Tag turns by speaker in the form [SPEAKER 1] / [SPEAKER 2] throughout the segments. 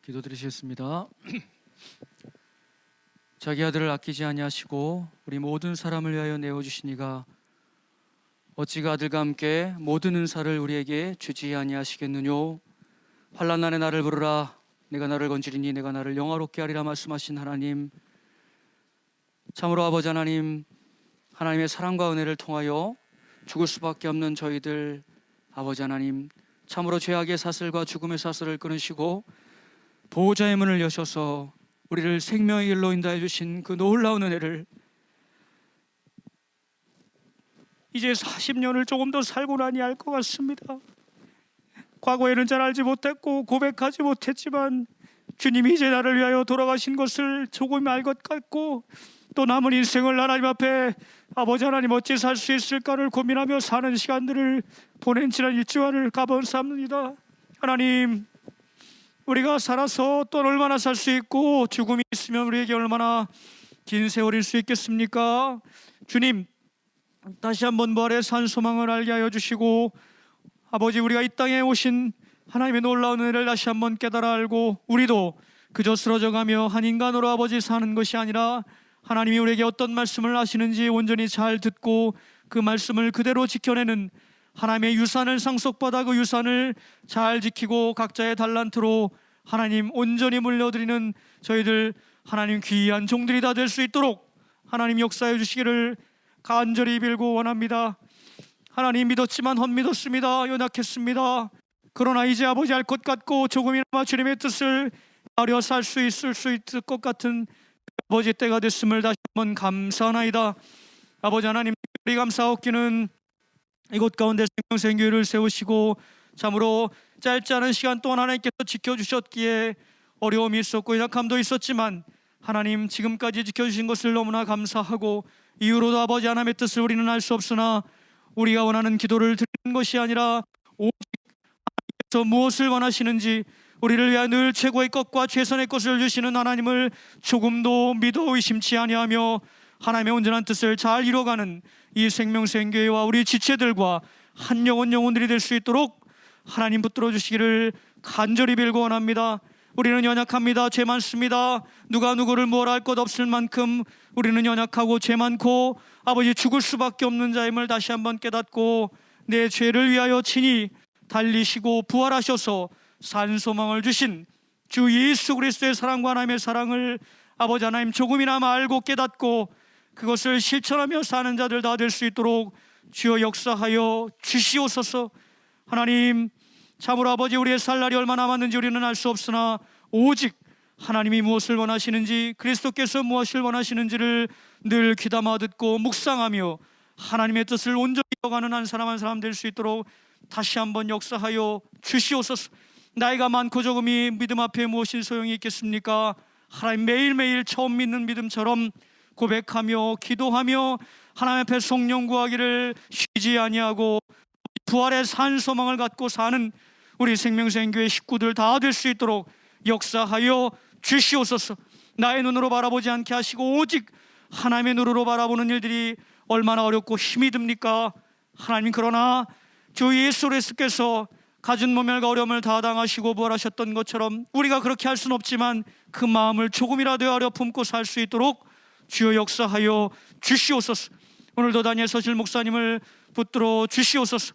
[SPEAKER 1] 기도드리겠습니다. 자기 아들을 아끼지 아니하시고 우리 모든 사람을 위하여 내어주시니가 어찌 그 아들과 함께 모든 은사를 우리에게 주지 아니하시겠느뇨. 환난 날에 나를 부르라. 내가 나를 건지리니 내가 나를 영화롭게 하리라 말씀하신 하나님, 참으로 아버지 하나님, 하나님의 사랑과 은혜를 통하여 죽을 수밖에 없는 저희들, 아버지 하나님, 참으로 죄악의 사슬과 죽음의 사슬을 끊으시고 보호자의 문을 여셔서 우리를 생명의 길로 인도해 주신 그 놀라운 은혜를 이제 40년을 조금 더 살고 나니 알 것 같습니다. 과거에는 잘 알지 못했고 고백하지 못했지만 주님이 이제 나를 위하여 돌아가신 것을 조금 알 것 같고, 또 남은 인생을 하나님 앞에 아버지 하나님 어찌 살 수 있을까를 고민하며 사는 시간들을 보낸 지난 일주일을 감사합니다. 하나님, 우리가 살아서 또 얼마나 살 수 있고 죽음이 있으면 우리에게 얼마나 긴 세월일 수 있겠습니까? 주님, 다시 한번 부활의 산 소망을 알게 하여 주시고, 아버지, 우리가 이 땅에 오신 하나님의 놀라운 은혜를 다시 한번 깨달아 알고 우리도 그저 쓰러져가며 한 인간으로 아버지 사는 것이 아니라 하나님이 우리에게 어떤 말씀을 하시는지 온전히 잘 듣고 그 말씀을 그대로 지켜내는 하나님의 유산을 상속받아 그 유산을 잘 지키고 각자의 달란트로 하나님 온전히 물려드리는 저희들 하나님 귀한 종들이 다 될 수 있도록 하나님 역사해 주시기를 간절히 빌고 원합니다. 하나님, 믿었지만 헛믿었습니다. 연약했습니다. 그러나 이제 아버지 알 것 같고 조금이나마 주님의 뜻을 따려 살 수 있을 것 같은 아버지 때가 됐음을 다시 한번 감사하나이다. 아버지 하나님, 우리 감사옵기는 이곳 가운데 생명생교회를 세우시고 참으로 짧지 않은 시간 동안 하나님께서 지켜주셨기에 어려움이 있었고 연약함도 있었지만 하나님, 지금까지 지켜주신 것을 너무나 감사하고 이후로도 아버지 하나님의 뜻을 우리는 알 수 없으나 우리가 원하는 기도를 드리는 것이 아니라 오직 하나님께서 무엇을 원하시는지 우리를 위하여 늘 최고의 것과 최선의 것을 주시는 하나님을 조금도 믿어 의심치 아니하며 하나님의 온전한 뜻을 잘 이뤄가는 이 생명생교회와 우리 지체들과 한 영혼들이 될 수 있도록 하나님 붙들어 주시기를 간절히 빌고 원합니다. 우리는 연약합니다. 죄 많습니다. 누가 누구를 뭐라 할 것 없을 만큼 우리는 연약하고 죄 많고 아버지 죽을 수밖에 없는 자임을 다시 한번 깨닫고 내 죄를 위하여 친히 달리시고 부활하셔서 산 소망을 주신 주 예수 그리스도의 사랑과 하나님의 사랑을 아버지 하나님 조금이나마 알고 깨닫고 그것을 실천하며 사는 자들 다 될 수 있도록 주여 역사하여 주시옵소서. 하나님, 참으로 아버지 우리의 살 날이 얼마 남았는지 우리는 알 수 없으나 오직 하나님이 무엇을 원하시는지 그리스도께서 무엇을 원하시는지를 늘 귀담아 듣고 묵상하며 하나님의 뜻을 온전히 이뤄가는 한 사람 한 사람 될 수 있도록 다시 한번 역사하여 주시옵소서. 나이가 많고 적음이 믿음 앞에 무엇이 소용이 있겠습니까? 하나님, 매일매일 처음 믿는 믿음처럼 고백하며 기도하며 하나님 앞에 성령 구하기를 쉬지 아니하고 부활의 산 소망을 갖고 사는 우리 생명생교회 식구들 다 될 수 있도록 역사하여 주시옵소서. 나의 눈으로 바라보지 않게 하시고 오직 하나님의 눈으로 바라보는 일들이 얼마나 어렵고 힘이 듭니까? 하나님, 그러나 주 예수 그리스도께서 가진 모멸과 어려움을 다 당하시고 부활하셨던 것처럼 우리가 그렇게 할 수는 없지만 그 마음을 조금이라도 어려 품고 살 수 있도록 주여 역사하여 주시옵소서. 오늘도 다니엘 서실 목사님을 붙들어 주시옵소서.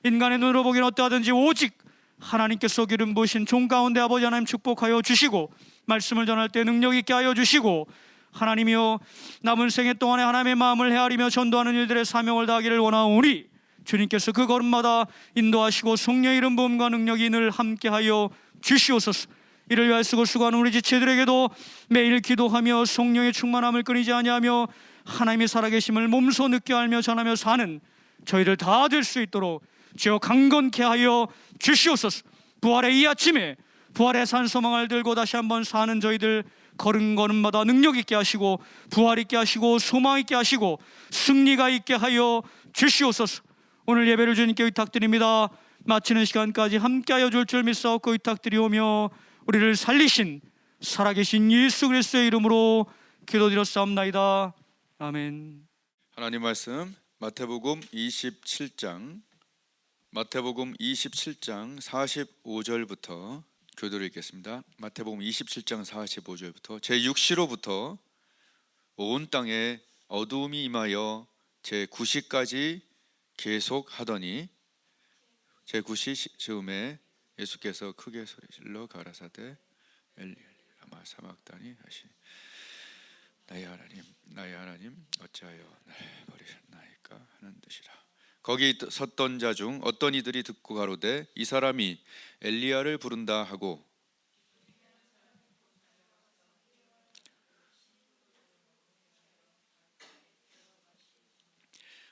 [SPEAKER 1] 인간의 눈으로 보기는 어떠하든지 오직 하나님께서 기름 부으신 종 가운데 아버지 하나님 축복하여 주시고 말씀을 전할 때 능력 있게 하여 주시고 하나님이여 남은 생애 동안에 하나님의 마음을 헤아리며 전도하는 일들의 사명을 다하기를 원하오니 주님께서 그 걸음마다 인도하시고 성령의 이름 부음과 능력이 늘 함께하여 주시옵소서. 이를 위하여 쓰고 수고하는 우리 지체들에게도 매일 기도하며 성령의 충만함을 끊이지 아니하며 하나님의 살아계심을 몸소 느껴 알며 전하며 사는 저희들 다 될 수 있도록 주여 강건케 하여 주시옵소서. 부활의 이 아침에 부활의 산 소망을 들고 다시 한번 사는 저희들 걸음걸음마다 능력 있게 하시고 부활 있게 하시고 소망 있게 하시고 승리가 있게 하여 주시옵소서. 오늘 예배를 주님께 의탁드립니다. 마치는 시간까지 함께하여 줄 줄 믿사옵고 의탁드리오며 우리를 살리신 살아계신 예수 그리스도의 이름으로 기도드렸사옵나이다. 아멘.
[SPEAKER 2] 하나님 말씀 마태복음 27장 45절부터 교도를 읽겠습니다. 마태복음 27장 45절부터 제6시로부터 온 땅에 어두움이 임하여 제9시까지 계속하더니 제9시 즈음에 예수께서 크게 소리질러 가라사대 엘리 라마 사막다니 하시니 나의 하나님 어찌하여 날 버리셨나이까 하는 뜻이라. 거기 섰던 자 중 어떤 이들이 듣고 가로되 이 사람이 엘리야를 부른다 하고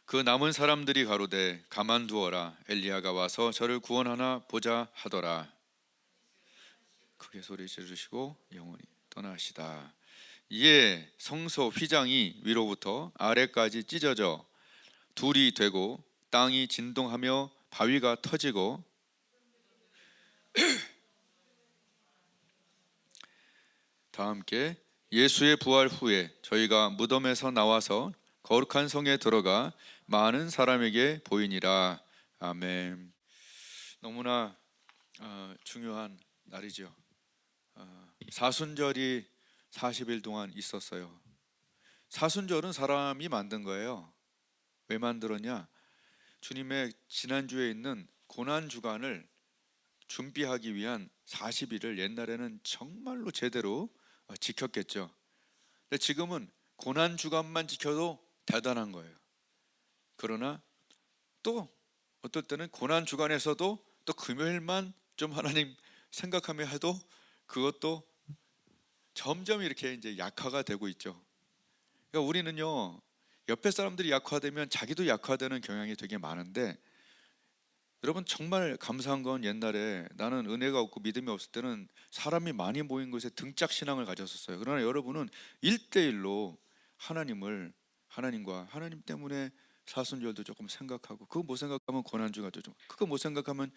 [SPEAKER 2] 그 남은 사람들이 가로되 가만두어라 엘리야가 와서 저를 구원하나 보자 하더라. 크게 소리 지르시고 영원히 떠나시다. 이에 성소 휘장이 위로부터 아래까지 찢어져 둘이 되고 땅이 진동하며 바위가 터지고 다 함께 예수의 부활 후에 저희가 무덤에서 나와서 거룩한 성에 들어가 많은 사람에게 보이니라. 아멘. 너무나 중요한 날이죠. 사순절이 40일 동안 있었어요. 사순절은 사람이 만든 거예요. 왜 만들었냐? 주님의 지난주에 있는 고난주간을 준비하기 위한 40일을 옛날에는 정말로 제대로 지켰겠죠. 근데 지금은 고난주간만 지켜도 대단한 거예요. 그러나 또 어떨 때는 고난주간에서도 또 금요일만 좀 하나님 생각하며 해도 그것도 점점 이렇게 이제 약화가 되고 있죠. 그러니까 우리는요, 옆에 사람들이 약화되면 자기도 약화되는 경향이 되게 많은데, 여러분 정말 감사한 건 옛날에 나는 은혜가 없고 믿음이 없을 때는 사람이 많이 모인 곳에 등짝 신앙을 가졌었어요. 그러나 여러분은 1대1로 하나님과 하나님 때문에 사순절도 조금 생각하고, 그거 못 생각하면 고난주간도 좀, 그거 못 생각하면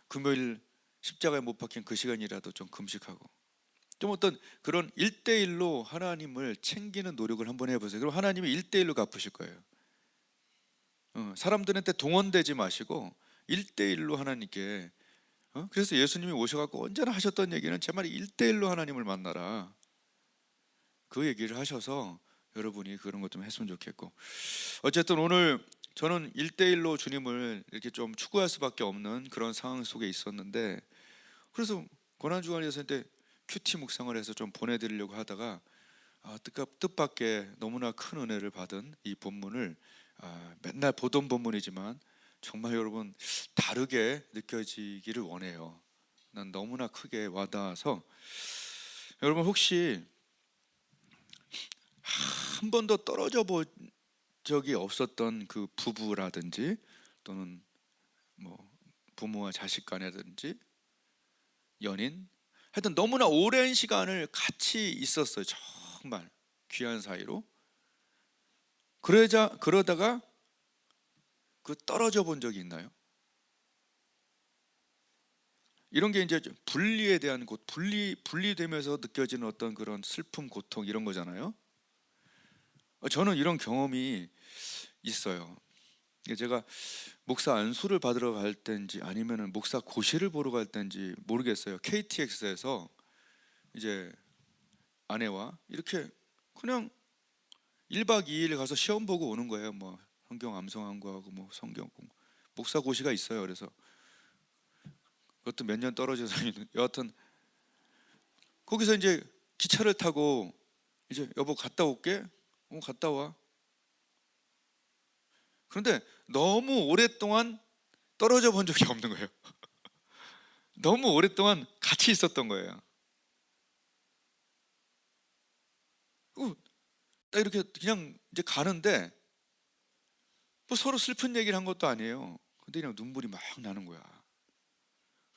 [SPEAKER 2] 금요일 십자가에 못 박힌 그 시간이라도 좀 금식하고, 좀 어떤 그런 1대1로 하나님을 챙기는 노력을 한번 해보세요. 그럼 하나님이 1대1로 갚으실 거예요. 사람들한테 동원되지 마시고 1대1로 하나님께, 그래서 예수님이 오셔갖고 언제나 하셨던 얘기는 제 말이 1대1로 하나님을 만나라, 그 얘기를 하셔서 여러분이 그런 것 좀 했으면 좋겠고, 어쨌든 오늘 저는 1대1로 주님을 이렇게 좀 추구할 수밖에 없는 그런 상황 속에 있었는데, 그래서 고난주간에서 때 큐티 묵상을 해서 좀 보내드리려고 하다가 뜻밖의 너무나 큰 은혜를 받은 이 본문을, 맨날 보던 본문이지만 정말 여러분 다르게 느껴지기를 원해요. 난 너무나 크게 와닿아서, 여러분 혹시 한 번도 떨어져 본 적이 없었던 그 부부라든지 또는 뭐 부모와 자식 간이라든지 연인, 하여튼 너무나 오랜 시간을 같이 있었어요. 정말 귀한 사이로. 그러다가 그 떨어져 본 적이 있나요? 이런 게 이제 분리에 대한 분리되면서 느껴지는 어떤 그런 슬픔, 고통, 이런 거잖아요. 저는 이런 경험이 있어요. 제가 목사 안수를 받으러 갈 때인지 아니면은 목사 고시를 보러 갈 때인지 모르겠어요. KTX에서 이제 아내와 이렇게 그냥 1박 2일 가서 시험 보고 오는 거예요. 뭐 성경 암송한거하고 뭐 성경 공부, 목사 고시가 있어요. 그래서 그것도 몇 년 떨어져서 있는, 여하튼 거기서 이제 기차를 타고 이제 여보 갔다 올게. 갔다 와. 그런데 너무 오랫동안 떨어져 본 적이 없는 거예요. 너무 오랫동안 같이 있었던 거예요. 딱 이렇게 그냥 이제 가는데 뭐 서로 슬픈 얘기를 한 것도 아니에요. 근데 그냥 눈물이 막 나는 거야.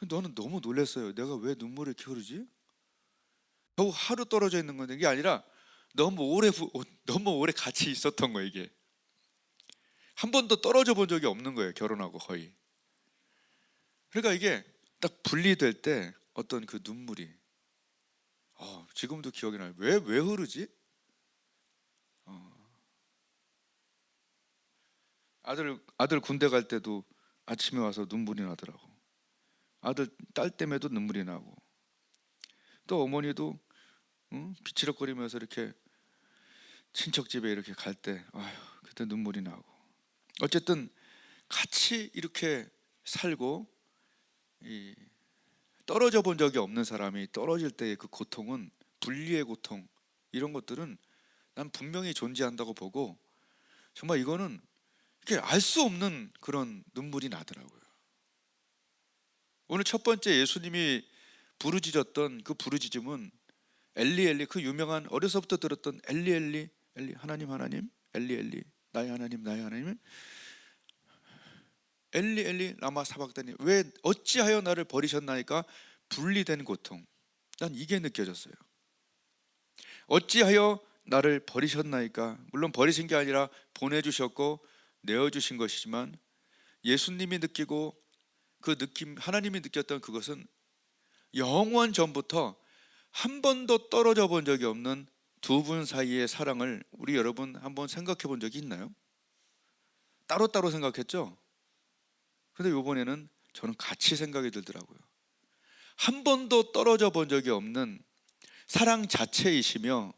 [SPEAKER 2] 너는 너무 놀랐어요. 내가 왜 눈물을 이렇게 흐르지? 겨우 하루 떨어져 있는 건데, 이게 아니라 너무 오래 같이 있었던 거예요. 이게 한 번도 떨어져 본 적이 없는 거예요. 결혼하고 거의. 그러니까 이게 딱 분리될 때 어떤 그 눈물이, 지금도 기억이 나요. 왜 흐르지? 아들 군대 갈 때도 아침에 와서 눈물이 나더라고. 딸 때문에도 눈물이 나고, 또 어머니도 비치럭거리면서 이렇게 친척 집에 이렇게 갈 때 그때 눈물이 나고, 어쨌든 같이 이렇게 살고 이 떨어져 본 적이 없는 사람이 떨어질 때의 그 고통은, 분리의 고통, 이런 것들은 난 분명히 존재한다고 보고, 정말 이거는 이렇게 알 수 없는 그런 눈물이 나더라고요. 오늘 첫 번째 예수님이 부르짖었던 그 부르짖음은 엘리 엘리, 그 유명한 어려서부터 들었던 엘리 엘리 엘리, 하나님 하나님, 엘리 엘리 나의 하나님 나의 하나님, 엘리 엘리 라마 사박다니, 왜 어찌하여 나를 버리셨나이까, 분리된 고통. 난 이게 느껴졌어요. 어찌하여 나를 버리셨나이까. 물론 버리신 게 아니라 보내주셨고 내어주신 것이지만, 예수님이 느끼고 그 느낌, 하나님이 느꼈던 그것은 영원 전부터 한 번도 떨어져 본 적이 없는 두 분 사이의 사랑을 우리 여러분 한번 생각해 본 적이 있나요? 따로따로 생각했죠? 근데 이번에는 저는 같이 생각이 들더라고요. 한 번도 떨어져 본 적이 없는 사랑 자체이시며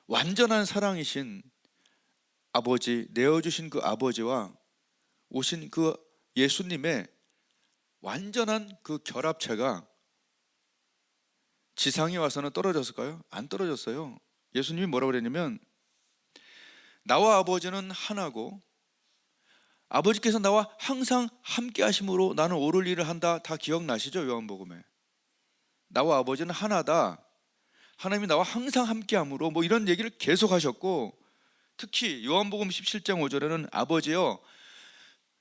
[SPEAKER 2] 완전한 사랑이신 아버지, 내어주신 그 아버지와 오신 그 예수님의 완전한 그 결합체가 지상에 와서는 떨어졌을까요? 안 떨어졌어요. 예수님이 뭐라고 그랬냐면, 나와 아버지는 하나고 아버지께서 나와 항상 함께 하심으로 나는 옳을 일을 한다. 다 기억나시죠? 요한복음에 나와 아버지는 하나다, 하나님이 나와 항상 함께 함으로, 뭐 이런 얘기를 계속 하셨고, 특히 요한복음 17장 5절에는 아버지여,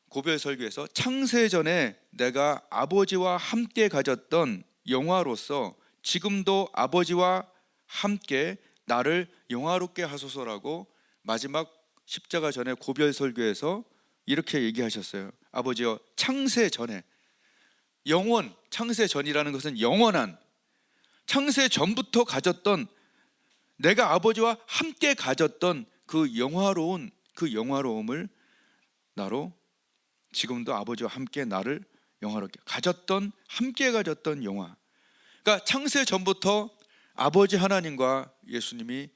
[SPEAKER 2] 고별 설교에서 창세전에 내가 아버지와 함께 가졌던 영화로서 지금도 아버지와 함께 나를 영화롭게 하소서라고 마지막 십자가 전에 고별 설교에서 이렇게 얘기하셨어요. 아버지여, 창세 전에, 영원, 창세 전이라는 것은 영원한, 창세 전부터 가졌던, 내가 아버지와 함께 가졌던 그 영화로운, 그 영화로움을 나로 지금도 아버지와 함께 나를 영화롭게 가졌던, 함께 가졌던 영화. 그러니까 창세 전부터 아버지 하나님과 예수님이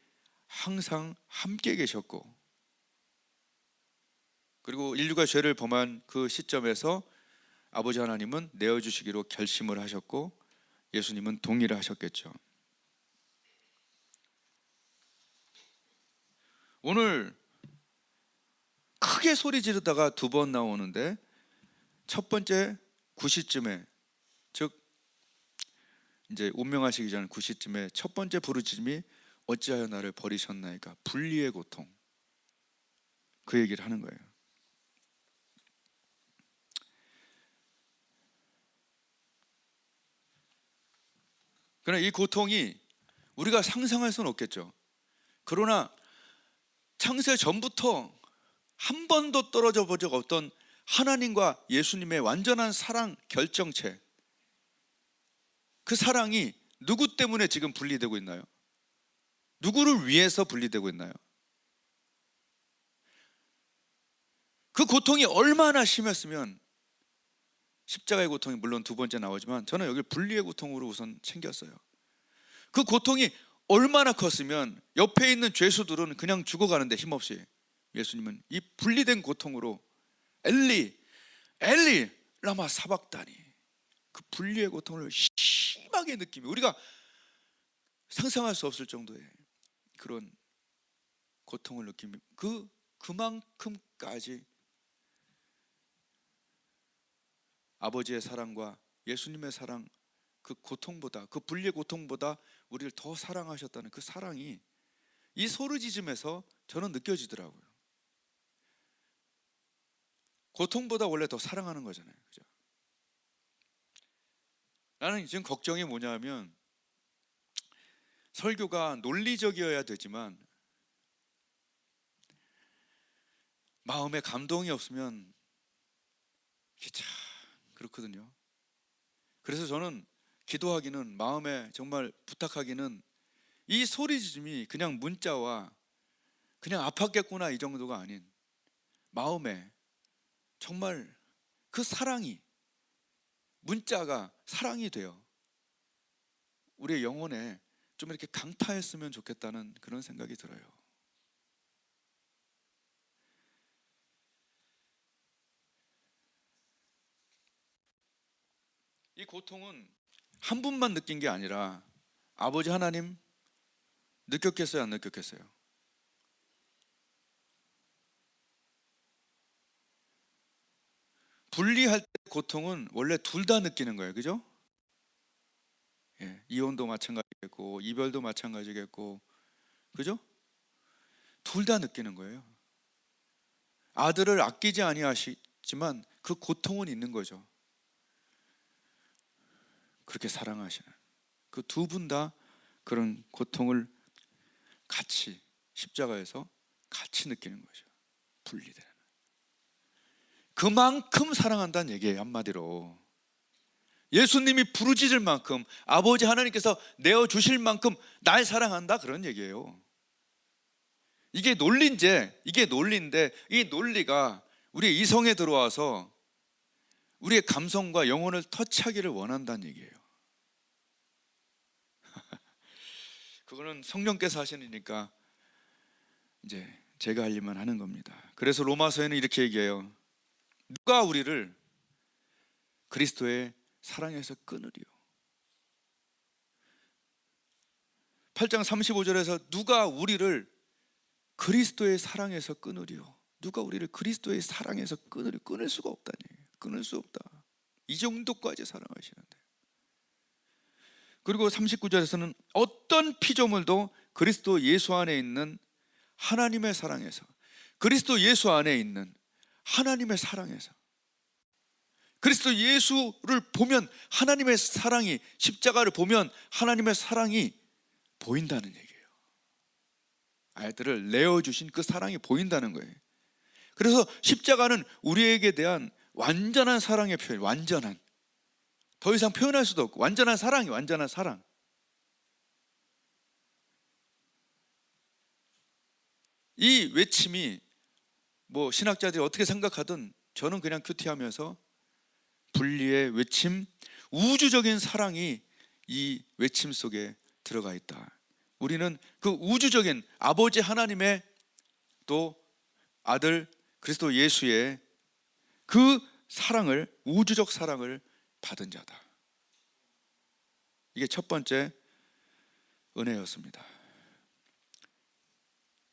[SPEAKER 2] 항상 함께 계셨고, 그리고 인류가 죄를 범한 그 시점에서 아버지 하나님은 내어주시기로 결심을 하셨고 예수님은 동의를 하셨겠죠. 오늘 크게 소리 지르다가 두 번 나오는데, 첫 번째 9시쯤에, 즉 이제 운명하시기 전 9시쯤에 첫 번째 부르짖음이 어찌하여 나를 버리셨나이까, 분리의 고통, 그 얘기를 하는 거예요. 그러나 이 고통이 우리가 상상할 수는 없겠죠. 그러나 창세 전부터 한 번도 떨어져 본 적 없던 하나님과 예수님의 완전한 사랑 결정체, 그 사랑이 누구 때문에 지금 분리되고 있나요? 누구를 위해서 분리되고 있나요? 그 고통이 얼마나 심했으면, 십자가의 고통이 물론 두 번째 나오지만 저는 여기 분리의 고통으로 우선 챙겼어요. 그 고통이 얼마나 컸으면 옆에 있는 죄수들은 그냥 죽어가는데 힘없이, 예수님은 이 분리된 고통으로 엘리 엘리 라마 사박다니, 그 분리의 고통을 심하게 느끼며, 우리가 상상할 수 없을 정도의 그런 고통을 느끼며, 그만큼까지 아버지의 사랑과 예수님의 사랑, 그 고통보다, 그 분리의 고통보다 우리를 더 사랑하셨다는 그 사랑이 이 소르짖음에서 저는 느껴지더라고요. 고통보다 원래 더 사랑하는 거잖아요, 그죠? 나는 지금 걱정이 뭐냐면, 설교가 논리적이어야 되지만 마음에 감동이 없으면 이게 참 그렇거든요. 그래서 저는 기도하기는, 마음에 정말 부탁하기는, 이 소리지름이 그냥 문자와 그냥 아팠겠구나 이 정도가 아닌, 마음에 정말 그 사랑이, 문자가 사랑이 돼요. 우리의 영혼에 좀 이렇게 강타했으면 좋겠다는 그런 생각이 들어요. 이 고통은 한 분만 느낀 게 아니라 아버지 하나님 느꼈겠어요, 안 느꼈겠어요? 분리할 때 고통은 원래 둘 다 느끼는 거예요, 그죠? 예, 이혼도 마찬가지겠고 이별도 마찬가지겠고, 그죠? 둘 다 느끼는 거예요. 아들을 아끼지 아니하시지만 그 고통은 있는 거죠. 그렇게 사랑하시는 그 두 분 다 그런 고통을 같이 십자가에서 같이 느끼는 거죠. 분리되는. 그만큼 사랑한다는 얘기예요. 한마디로 예수님이 부르짖을 만큼, 아버지 하나님께서 내어주실 만큼 날 사랑한다, 그런 얘기예요. 이게 논리인데 이 논리가 우리의 이성에 들어와서 우리의 감성과 영혼을 터치하기를 원한다는 얘기예요. 그거는 성령께서 하시는 일이니까 이제 제가 할 일만 하는 겁니다. 그래서 로마서에는 이렇게 얘기해요. 누가 우리를 그리스도의 사랑에서 끊으리요? 8장 35절에서 누가 우리를 그리스도의 사랑에서 끊으리요? 누가 우리를 그리스도의 사랑에서 끊으리요? 끊을 수가 없다니. 끊을 수 없다. 이 정도까지 사랑하시는데. 그리고 39절에서는 어떤 피조물도 그리스도 예수 안에 있는 하나님의 사랑에서, 그리스도 예수 안에 있는 하나님의 사랑에서, 그리스도 예수를 보면 하나님의 사랑이, 십자가를 보면 하나님의 사랑이 보인다는 얘기예요. 아이들을 내어주신 그 사랑이 보인다는 거예요. 그래서 십자가는 우리에게 대한 완전한 사랑의 표현, 완전한, 더 이상 표현할 수도 없고 완전한 사랑이, 완전한 사랑. 이 외침이 뭐 신학자들이 어떻게 생각하든 저는 그냥 큐티하면서 분리의 외침, 우주적인 사랑이 이 외침 속에 들어가 있다. 우리는 그 우주적인 아버지 하나님의 또 아들 그리스도 예수의 그 사랑을, 우주적 사랑을 받은 자다. 이게 첫 번째 은혜였습니다.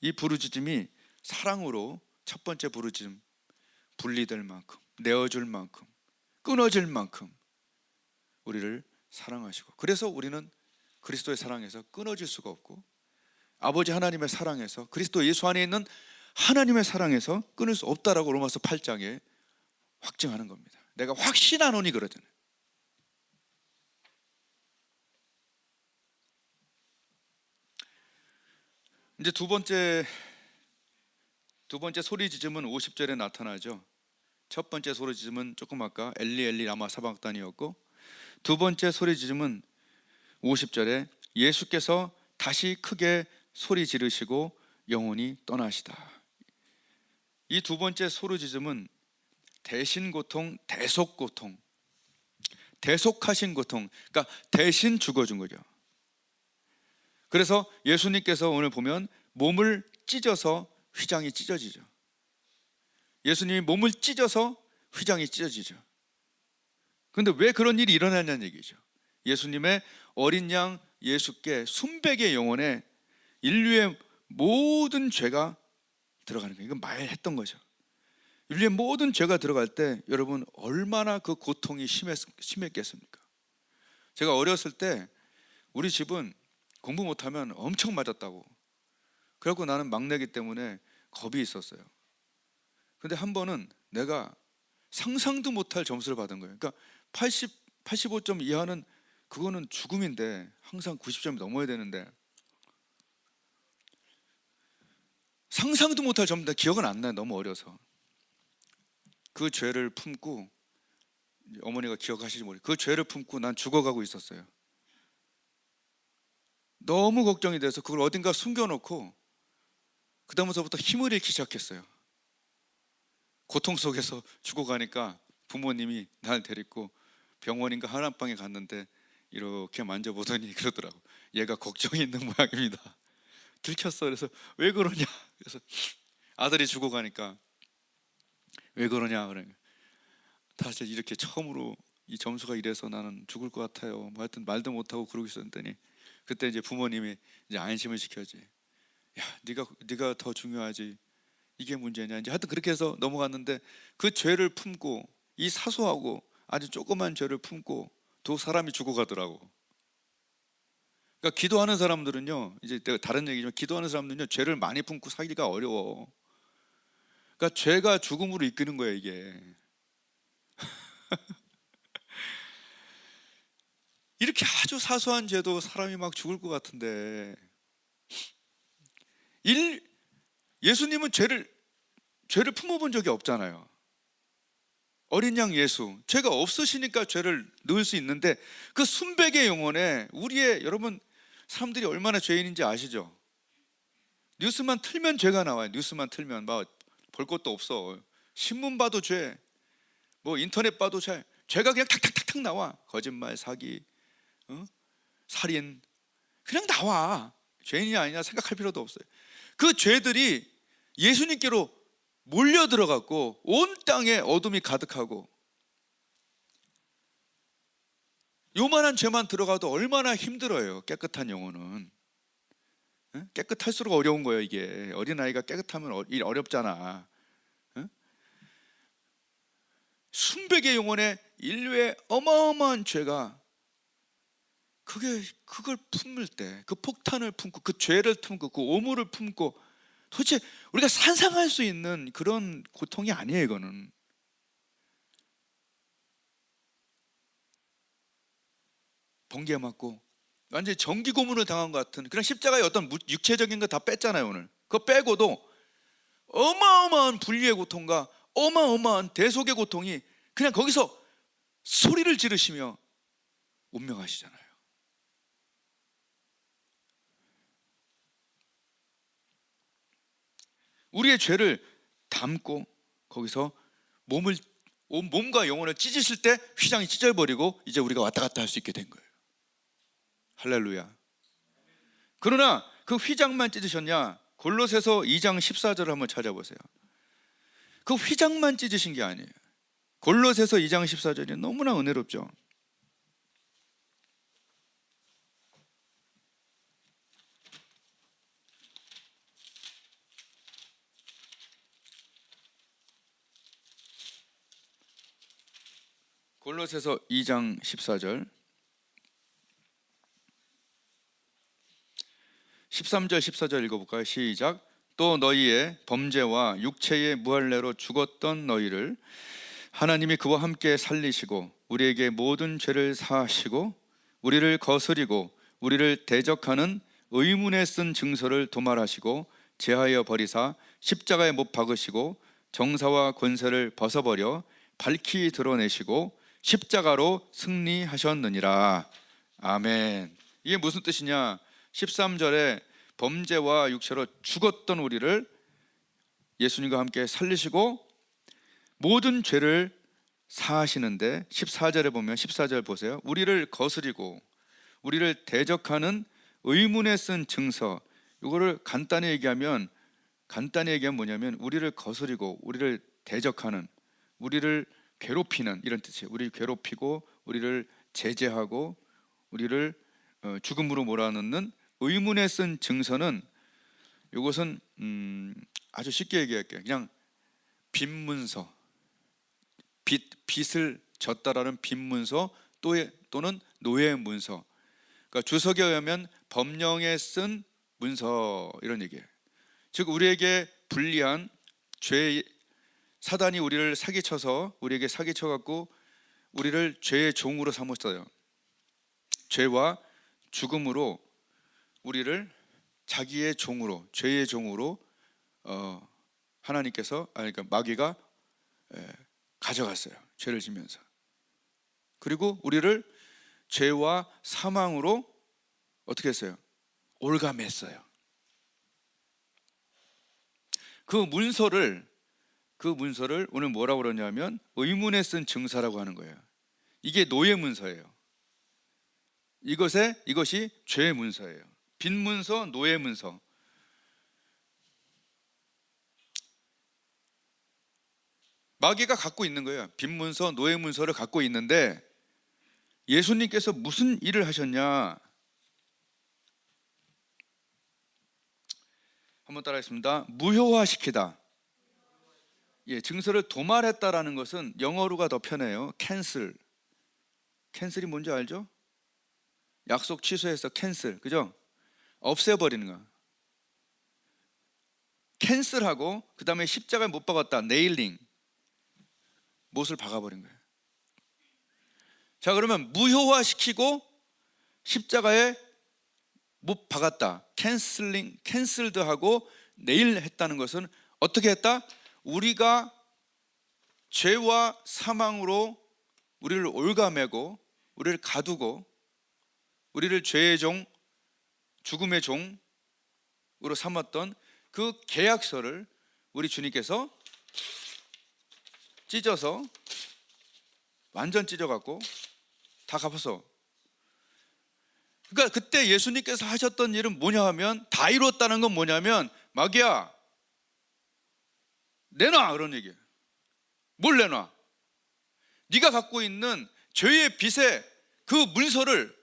[SPEAKER 2] 이 부르짖음이 사랑으로, 첫 번째 부르짖음, 분리될 만큼, 내어줄 만큼, 끊어질 만큼 우리를 사랑하시고, 그래서 우리는 그리스도의 사랑에서 끊어질 수가 없고, 아버지 하나님의 사랑에서, 그리스도 예수 안에 있는 하나님의 사랑에서 끊을 수 없다라고 로마서 8장에 확증하는 겁니다. 내가 확신하노니 그러잖아요. 이제 두 번째 소리짖음은 50절에 나타나죠. 첫 번째 소리짖음은 조금 아까 엘리 엘리 라마 사박단이었고, 두 번째 소리짖음은 50절에 예수께서 다시 크게 소리 지르시고 영원히 떠나시다. 이 두 번째 소리짖음은 대신 고통, 대속 고통, 대속하신 고통, 그러니까 대신 죽어준 거죠. 그래서 예수님께서 오늘 보면 몸을 찢어서 휘장이 찢어지죠. 예수님이 몸을 찢어서 휘장이 찢어지죠. 그런데 왜 그런 일이 일어나냐는 얘기죠. 예수님의 어린 양 예수께 순백의 영혼에 인류의 모든 죄가 들어가는 거예요. 이건 말했던 거죠. 인류의 모든 죄가 들어갈 때 여러분 얼마나 그 고통이 심했겠습니까? 제가 어렸을 때 우리 집은 공부 못하면 엄청 맞았다고. 그래갖고 나는 막내기 때문에 겁이 있었어요. 근데 한 번은 내가 상상도 못할 점수를 받은 거예요. 그러니까 85점 이하는 그거는 죽음인데 항상 90점이 넘어야 되는데 상상도 못할 점인데 기억은 안 나요. 너무 어려서. 그 죄를 품고, 어머니가 기억하시지 모르겠어요. 그 죄를 품고 난 죽어가고 있었어요. 너무 걱정이 돼서 그걸 어딘가 숨겨놓고 그 다음부터 힘을 잃기 시작했어요. 고통 속에서 죽어가니까 부모님이 날 데리고 병원인가 한약방에 갔는데 이렇게 만져보더니 그러더라고. 얘가 걱정이 있는 모양입니다. 들켰어. 그래서 왜 그러냐. 그래서 아들이 죽어가니까 왜 그러냐. 그러니까 사실 이렇게 처음으로 이 점수가 이래서 나는 죽을 것 같아요. 뭐 하여튼 말도 못하고 그러고 있었더니 그때 이제 부모님이 이제 안심을 시켜지. 야, 네가 더 중요하지. 이게 문제냐. 이제 하여튼 그렇게 해서 넘어갔는데 그 죄를 품고 이 사소하고 아주 조그만 죄를 품고 두 사람이 죽어가더라고. 그러니까 기도하는 사람들은요, 이제 내가 다른 얘기지만 기도하는 사람들은요 죄를 많이 품고 살기가 어려워. 그러니까 죄가 죽음으로 이끄는 거야 이게. 이렇게 아주 사소한 죄도 사람이 막 죽을 것 같은데 예수님은 죄를 품어본 적이 없잖아요. 어린 양 예수, 죄가 없으시니까 죄를 넣을 수 있는데 그 순백의 영혼에 우리의 여러분 사람들이 얼마나 죄인인지 아시죠? 뉴스만 틀면 죄가 나와요. 뉴스만 틀면 막 볼 것도 없어. 신문 봐도 죄, 뭐 인터넷 봐도 죄가 그냥 탁탁탁탁 나와. 거짓말, 사기, 살인 그냥 나와. 죄인이 아니냐 생각할 필요도 없어요. 그 죄들이 예수님께로 몰려 들어갔고 온 땅에 어둠이 가득하고 요만한 죄만 들어가도 얼마나 힘들어요. 깨끗한 영혼은. 깨끗할수록 어려운 거예요. 이게 어린아이가 깨끗하면 어렵잖아. 순백의 영혼에 인류의 어마어마한 죄가 그걸 품을 때 그 폭탄을 품고 그 죄를 품고 그 오물을 품고 도대체 우리가 상상할 수 있는 그런 고통이 아니에요. 이거는 번개 맞고 완전히 전기 고문을 당한 것 같은 그런 십자가의 어떤 육체적인 거 다 뺐잖아요. 오늘 그거 빼고도 어마어마한 분리의 고통과 어마어마한 대속의 고통이 그냥 거기서 소리를 지르시며 운명하시잖아요. 우리의 죄를 담고 거기서 몸과 영혼을 찢으실 때 휘장이 찢어버리고 이제 우리가 왔다 갔다 할 수 있게 된 거예요. 할렐루야. 그러나 그 휘장만 찢으셨냐? 골로새서 2장 14절을 한번 찾아보세요. 그 휘장만 찢으신 게 아니에요. 골로새서 2장 14절이 너무나 은혜롭죠. 골로새서 2장 14절 13절 14절 읽어볼까요? 시작. 또 너희의 범죄와 육체의 무할례로 죽었던 너희를 하나님이 그와 함께 살리시고 우리에게 모든 죄를 사하시고 우리를 거스리고 우리를 대적하는 의문에 쓴 증서를 도말하시고 제하여 버리사 십자가에 못 박으시고 정사와 권세를 벗어버려 밝히 드러내시고 십자가로 승리하셨느니라. 아멘. 이게 무슨 뜻이냐? 13절에 범죄와 육체로 죽었던 우리를 예수님과 함께 살리시고 모든 죄를 사하시는데 14절에 보면 14절 보세요. 우리를 거스리고 우리를 대적하는 의문에 쓴 증서. 이거를 간단히 얘기하면 뭐냐면 우리를 거스리고 우리를 대적하는, 우리를 괴롭히는 이런 뜻이에요. 우리를 괴롭히고 우리를 제재하고 우리를 죽음으로 몰아넣는 의문에 쓴 증서는 이것은 아주 쉽게 얘기할게요. 그냥 빈문서, 빚을 졌다라는 빈문서 또는 노예문서. 그러니까 주석에 의하면 법령에 쓴 문서 이런 얘기예요. 즉 우리에게 불리한 사단이 우리를 우리에게 사기쳐갖고 우리를 죄의 종으로 삼았어요. 죄와 죽음으로 우리를 자기의 종으로, 죄의 종으로 하나님께서 그러니까 마귀가 가져갔어요. 죄를 지면서. 그리고 우리를 죄와 사망으로 어떻게 했어요? 올가맸어요. 그 문서를 오늘 뭐라고 그러냐면 의문에 쓴 증서라고 하는 거예요. 이게 노예 문서예요. 이것이 죄의 문서예요. 빈 문서, 노예 문서. 마귀가 갖고 있는 거예요. 빈 문서, 노예 문서를 갖고 있는데 예수님께서 무슨 일을 하셨냐? 한번 따라하겠습니다. 무효화시키다. 예, 증서를 도말했다라는 것은 영어로가 더 편해요. 캔슬. 캔슬이 뭔지 알죠? 약속 취소해서 캔슬, 그죠? 없애버리는 거. 캔슬하고 그 다음에 십자가에 못 박았다. 네일링. 못을 박아버린 거예요. 자, 그러면 무효화시키고 십자가에 못 박았다. 캔슬드하고 네일했다는 것은 어떻게 했다? 우리가 죄와 사망으로 우리를 올가매고 우리를 가두고 우리를 죄의 종, 죽음의 종으로 삼았던 그 계약서를 우리 주님께서 찢어서 완전 찢어갖고 다 갚았어. 그러니까 그때 예수님께서 하셨던 일은 뭐냐 하면, 다 이루었다는 건 뭐냐면, 마귀야 내놔, 그런 얘기예요. 뭘 내놔? 네가 갖고 있는 죄의 빚의 그 문서를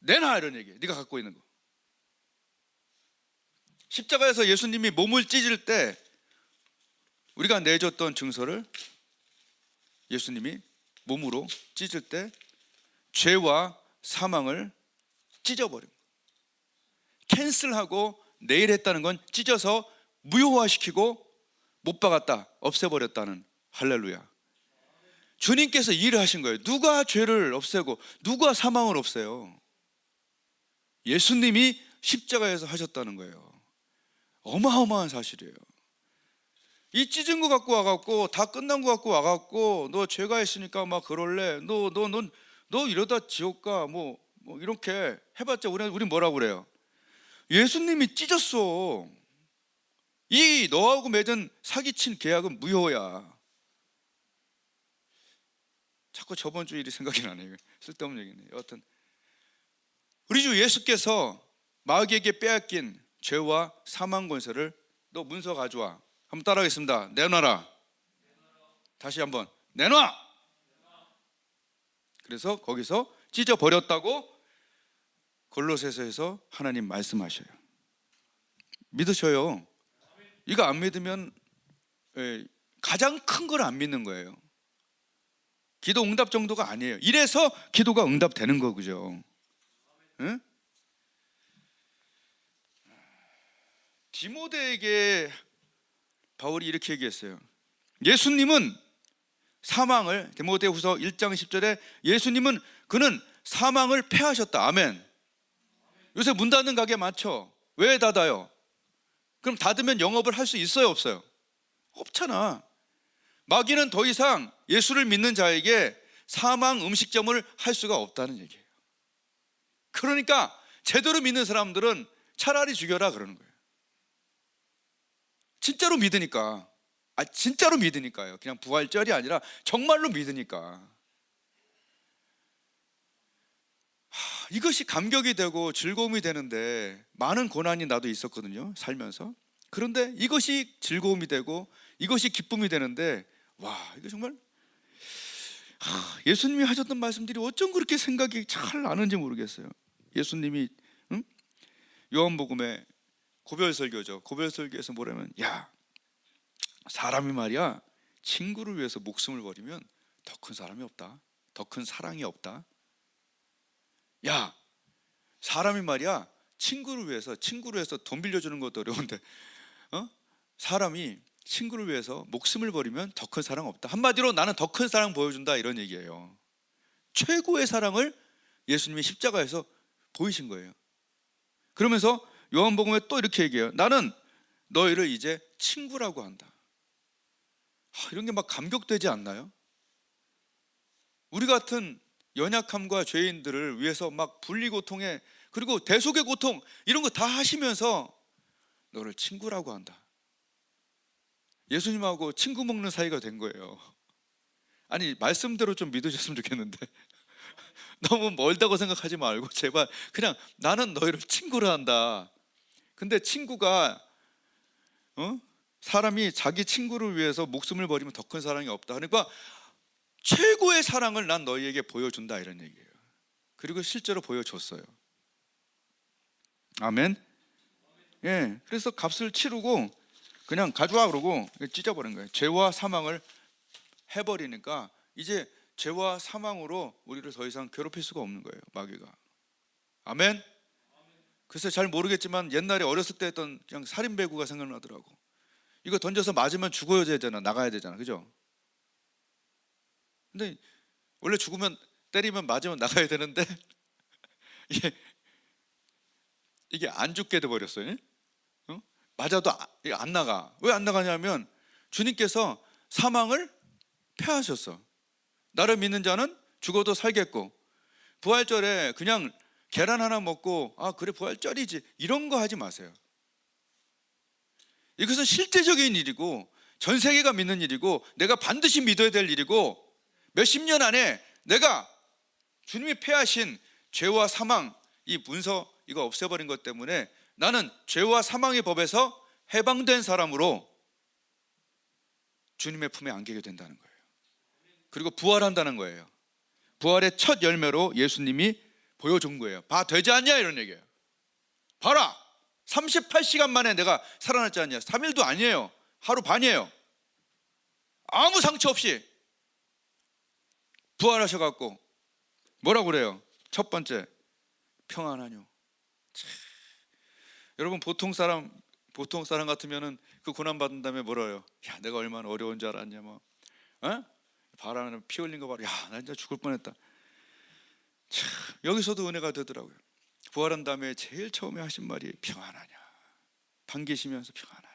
[SPEAKER 2] 내놔, 이런 얘기예요. 네가 갖고 있는 거. 십자가에서 예수님이 몸을 찢을 때 우리가 내줬던 증서를 예수님이 몸으로 찢을 때 죄와 사망을 찢어버린 거예요. 캔슬하고 네일했다는 건 찢어서 무효화시키고 못 박았다, 없애버렸다는, 할렐루야. 주님께서 일을 하신 거예요. 누가 죄를 없애고 누가 사망을 없애요? 예수님이 십자가에서 하셨다는 거예요. 어마어마한 사실이에요. 이 찢은 거 갖고 와갖고 다 끝난 거 갖고 와갖고 너 죄가 있으니까 막 그럴래, 너 이러다 지옥 가, 뭐 이렇게 해봤자 우리 뭐라고 그래요? 예수님이 찢었어. 이 너하고 맺은 사기친 계약은 무효야. 자꾸 저번 주 일이 생각이 나네요. 쓸데없는 얘기네. 여하튼 우리 주 예수께서 마귀에게 빼앗긴 죄와 사망 권세를, 너 문서 가져와. 한번 따라하겠습니다. 내놔라. 다시 한번, 내놔. 그래서 거기서 찢어버렸다고 골로새서에서 하나님 말씀하셔요. 믿으셔요. 이거 안 믿으면 가장 큰 걸 안 믿는 거예요. 기도 응답 정도가 아니에요. 이래서 기도가 응답되는 거죠. 응? 디모데에게 바울이 이렇게 얘기했어요. 예수님은 사망을, 디모데후서 1장 10절에 예수님은 그는 사망을 패하셨다. 아멘. 요새 문 닫는 가게 많죠? 왜 닫아요? 그럼 닫으면 영업을 할 수 있어요, 없어요? 없잖아. 마귀는 더 이상 예수를 믿는 자에게 사망 음식점을 할 수가 없다는 얘기예요. 그러니까 제대로 믿는 사람들은 차라리 죽여라 그러는 거예요. 진짜로 믿으니까. 진짜로 믿으니까요. 그냥 부활절이 아니라 정말로 믿으니까. 이것이 감격이 되고 즐거움이 되는데, 많은 고난이 나도 있었거든요, 살면서. 그런데 이것이 즐거움이 되고 이것이 기쁨이 되는데, 와, 이거 정말 예수님이 하셨던 말씀들이 어쩜 그렇게 생각이 잘 나는지 모르겠어요. 예수님이 요한복음에 고별설교죠. 고별설교에서 뭐라면, 야, 사람이 말이야 친구를 위해서 목숨을 버리면 더 큰 사람이 없다, 더 큰 사랑이 없다. 야, 사람이 말이야 친구를 위해서 돈 빌려주는 것도 어려운데 사람이 친구를 위해서 목숨을 버리면 더 큰 사랑 없다. 한마디로 나는 더 큰 사랑 보여준다, 이런 얘기예요. 최고의 사랑을 예수님이 십자가에서 보이신 거예요. 그러면서 요한복음에 또 이렇게 얘기해요. 나는 너희를 이제 친구라고 한다. 이런 게 막 감격되지 않나요? 우리 같은 연약함과 죄인들을 위해서 막 분리고통에, 그리고 대속의 고통, 이런 거 다 하시면서 너를 친구라고 한다. 예수님하고 친구 먹는 사이가 된 거예요. 아니, 말씀대로 좀 믿으셨으면 좋겠는데 너무 멀다고 생각하지 말고 제발 그냥 나는 너희를 친구로 한다. 근데 친구가 사람이 자기 친구를 위해서 목숨을 버리면 더 큰 사랑이 없다. 그러니까 최고의 사랑을 난 너희에게 보여준다 이런 얘기예요. 그리고 실제로 보여줬어요. 아멘. 예, 그래서 값을 치르고 그냥 가져와 그러고 찢어버린 거예요. 죄와 사망을 해버리니까 이제 죄와 사망으로 우리를 더 이상 괴롭힐 수가 없는 거예요, 마귀가. 아멘. 그래서 잘 모르겠지만 옛날에 어렸을 때 했던 그냥 살인배구가 생각나더라고. 이거 던져서 맞으면 죽어야 되잖아, 나가야 되잖아, 그죠? 근데 원래 죽으면 때리면 맞으면 나가야 되는데 이게 안 죽게 돼 버렸어요. 맞아도 안 나가. 왜 안 나가냐면 주님께서 사망을 패하셨어. 나를 믿는 자는 죽어도 살겠고, 부활절에 그냥 계란 하나 먹고 아 그래 부활절이지 이런 거 하지 마세요. 이것은 실제적인 일이고 전 세계가 믿는 일이고 내가 반드시 믿어야 될 일이고 몇십 년 안에 내가 주님이 패하신 죄와 사망 이 문서 이거 없애버린 것 때문에 나는 죄와 사망의 법에서 해방된 사람으로 주님의 품에 안기게 된다는 거예요. 그리고 부활한다는 거예요. 부활의 첫 열매로 예수님이 보여준 거예요. 봐 되지 않냐 이런 얘기예요. 봐라 38시간 만에 내가 살아났지 않냐. 3일도 아니에요. 하루 반이에요. 아무 상처 없이 부활하셔갖고 뭐라고 그래요? 첫 번째 평안하뇨. 여러분 보통 사람 같으면은 그 고난 받은 다음에 뭐라요? 야 내가 얼마나 어려운 줄 알았냐 뭐. 바람에 피 흘린 거 봐라. 야 나 진짜 죽을 뻔했다. 참, 여기서도 은혜가 되더라고요. 부활한 다음에 제일 처음에 하신 말이 평안하냐. 반기시면서 평안하냐.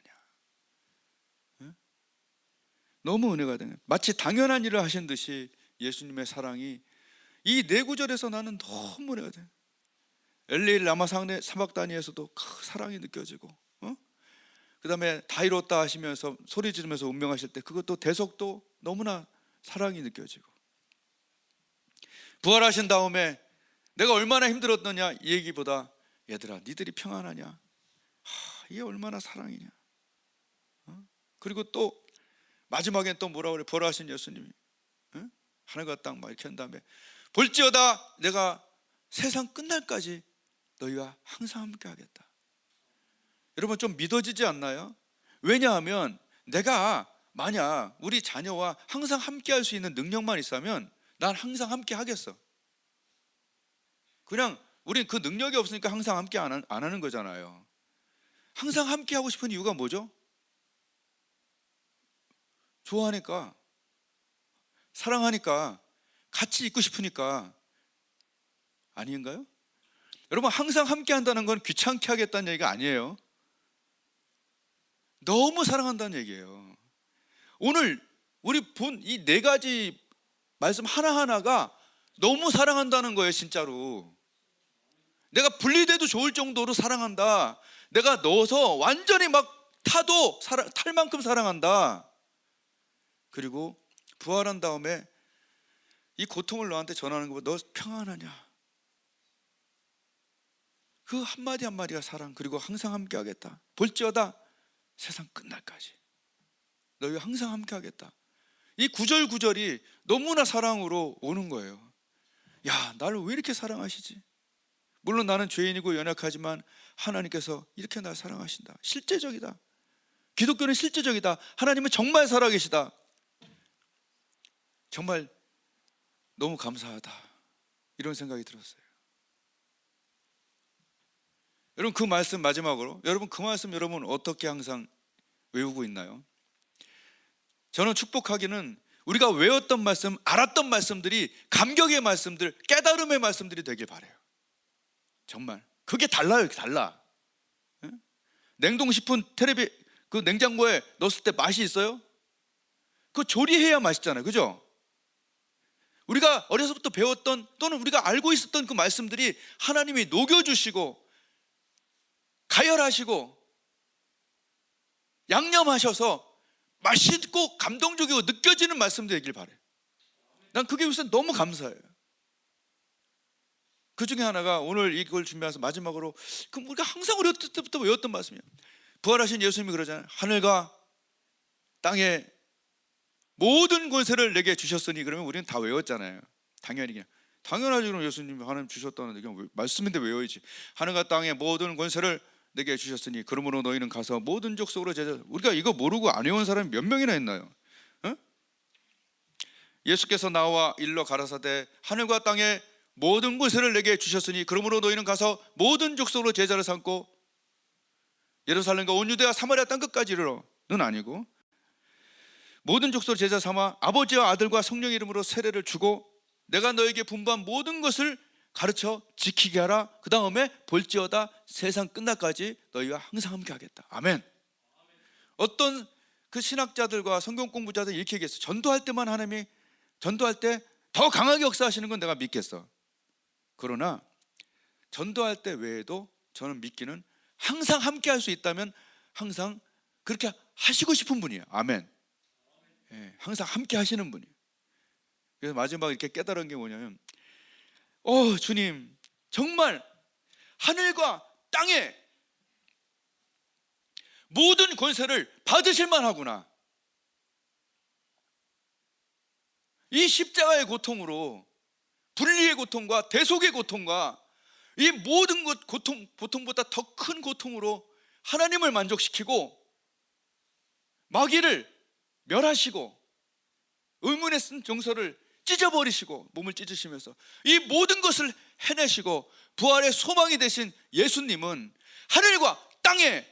[SPEAKER 2] 너무 은혜가 되네. 마치 당연한 일을 하신 듯이 예수님의 사랑이 이 네 구절에서 나는 너무 은혜가 돼. 엘레일 라마 사막 단위에서도 그 사랑이 느껴지고, 그 다음에 다 이뤘다 하시면서 소리 지르면서 운명하실 때 그것도 대속도 너무나 사랑이 느껴지고, 부활하신 다음에 내가 얼마나 힘들었느냐 이 얘기보다 얘들아 니들이 평안하냐, 이게 얼마나 사랑이냐. 그리고 또 마지막엔 또 뭐라고 그래? 부활하신 예수님이 하늘과 땅 막 이렇게 한 다음에 볼지어다 내가 세상 끝날까지 너희와 항상 함께 하겠다. 여러분 좀 믿어지지 않나요? 왜냐하면 내가 만약 우리 자녀와 항상 함께 할 수 있는 능력만 있다면 난 항상 함께 하겠어. 그냥 우린 그 능력이 없으니까 항상 함께 안 하는 거잖아요. 항상 함께 하고 싶은 이유가 뭐죠? 좋아하니까, 사랑하니까, 같이 있고 싶으니까 아닌가요? 여러분 항상 함께 한다는 건 귀찮게 하겠다는 얘기가 아니에요. 너무 사랑한다는 얘기예요. 오늘 우리 본 이 네 가지 말씀 하나하나가 너무 사랑한다는 거예요. 진짜로 내가 분리돼도 좋을 정도로 사랑한다. 내가 넣어서 완전히 막 타도 탈 만큼 사랑한다. 그리고 부활한 다음에 이 고통을 너한테 전하는 거보다 너 평안하냐, 그 한마디 한마디가 사랑. 그리고 항상 함께 하겠다. 볼지어다 세상 끝날까지 너희와 항상 함께 하겠다. 이 구절구절이 너무나 사랑으로 오는 거예요. 야 나를 왜 이렇게 사랑하시지? 물론 나는 죄인이고 연약하지만 하나님께서 이렇게 날 사랑하신다. 실제적이다. 기독교는 실제적이다. 하나님은 정말 살아계시다. 정말 너무 감사하다. 이런 생각이 들었어요. 여러분 그 말씀 마지막으로 여러분 그 말씀 여러분 어떻게 항상 외우고 있나요? 저는 축복하기는 우리가 외웠던 말씀, 알았던 말씀들이 감격의 말씀들, 깨달음의 말씀들이 되길 바라요. 정말 그게 달라요. 달라. 냉동식품 텔레비 그 냉장고에 넣었을 때 맛이 있어요? 그거 조리해야 맛있잖아요. 그죠? 우리가 어려서부터 배웠던 또는 우리가 알고 있었던 그 말씀들이 하나님이 녹여주시고 가열하시고 양념하셔서 맛있고 감동적이고 느껴지는 말씀도 되길 바라요. 난 그게 요새 너무 감사해요. 그 중에 하나가 오늘 이걸 준비해서 마지막으로 그럼 우리가 항상 어렸을 때부터 외웠던 말씀이에요. 부활하신 예수님이 그러잖아요. 하늘과 땅의 모든 권세를 내게 주셨으니, 그러면 우리는 다 외웠잖아요. 당연히 그냥 당연하지. 그럼 예수님이 하나님 주셨다는데 그냥 말씀인데 외워야지. 하늘과 땅의 모든 권세를 내게 주셨으니 그러므로 너희는 가서 모든 족속으로 제자. 우리가 이거 모르고 안 외운 사람이 몇 명이나 있나요? 어? 예수께서 나와 일러 가라사대 하늘과 땅의 모든 권세를 내게 주셨으니 그러므로 너희는 가서 모든 족속으로 제자를 삼고 예루살렘과 온 유대와 사마리아 땅 끝까지 이르러는 아니고 모든 족속으로 제자 삼아 아버지와 아들과 성령의 이름으로 세례를 주고 내가 너에게 분부한 모든 것을 가르쳐 지키게 하라. 그 다음에 볼지어다 세상 끝날까지 너희와 항상 함께 하겠다. 아멘. 어떤 그 신학자들과 성경 공부자들 이렇게 얘기했어. 전도할 때만 하나님이 전도할 때 더 강하게 역사하시는 건 내가 믿겠어. 그러나 전도할 때 외에도 저는 믿기는 항상 함께 할 수 있다면 항상 그렇게 하시고 싶은 분이에요. 아멘. 예, 항상 함께 하시는 분이에요. 그래서 마지막에 이렇게 깨달은 게 뭐냐면 주님 정말 하늘과 땅에 모든 권세를 받으실 만하구나. 이 십자가의 고통으로 분리의 고통과 대속의 고통과 이 모든 것 고통보다 더 큰 고통으로 하나님을 만족시키고 마귀를 멸하시고 의문에 쓴 정서를 찢어버리시고 몸을 찢으시면서 이 모든 것을 해내시고 부활의 소망이 되신 예수님은 하늘과 땅의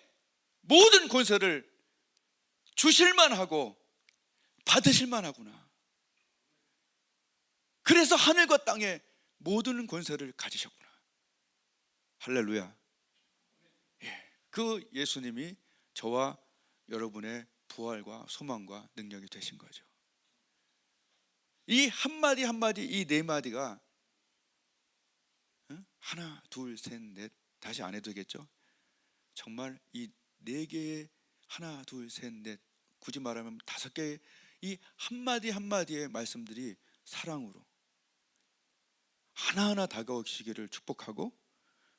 [SPEAKER 2] 모든 권세를 주실만하고 받으실만하구나. 그래서 하늘과 땅의 모든 권세를 가지셨구나. 할렐루야. 그 예수님이 저와 여러분의 부활과 소망과 능력이 되신 거죠. 이 한마디 한마디, 이 네 마디가 하나 둘 셋 넷 다시 안 해도 되겠죠? 정말 이 네 개의 하나 둘 셋 넷, 굳이 말하면 5개의 이 한마디 한마디의 말씀들이 사랑으로 하나하나 다가오시기를 축복하고,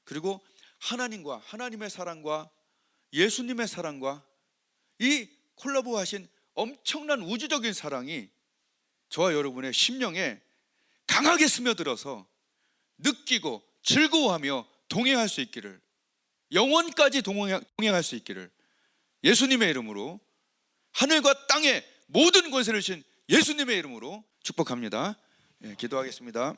[SPEAKER 2] 그리고 하나님과 하나님의 사랑과 예수님의 사랑과 이 콜라보하신 엄청난 우주적인 사랑이 저와 여러분의 심령에 강하게 스며들어서 느끼고 즐거워하며 동행할 수 있기를, 영원까지 동행할 수 있기를 예수님의 이름으로, 하늘과 땅의 모든 권세를 주신 예수님의 이름으로 축복합니다. 기도하겠습니다.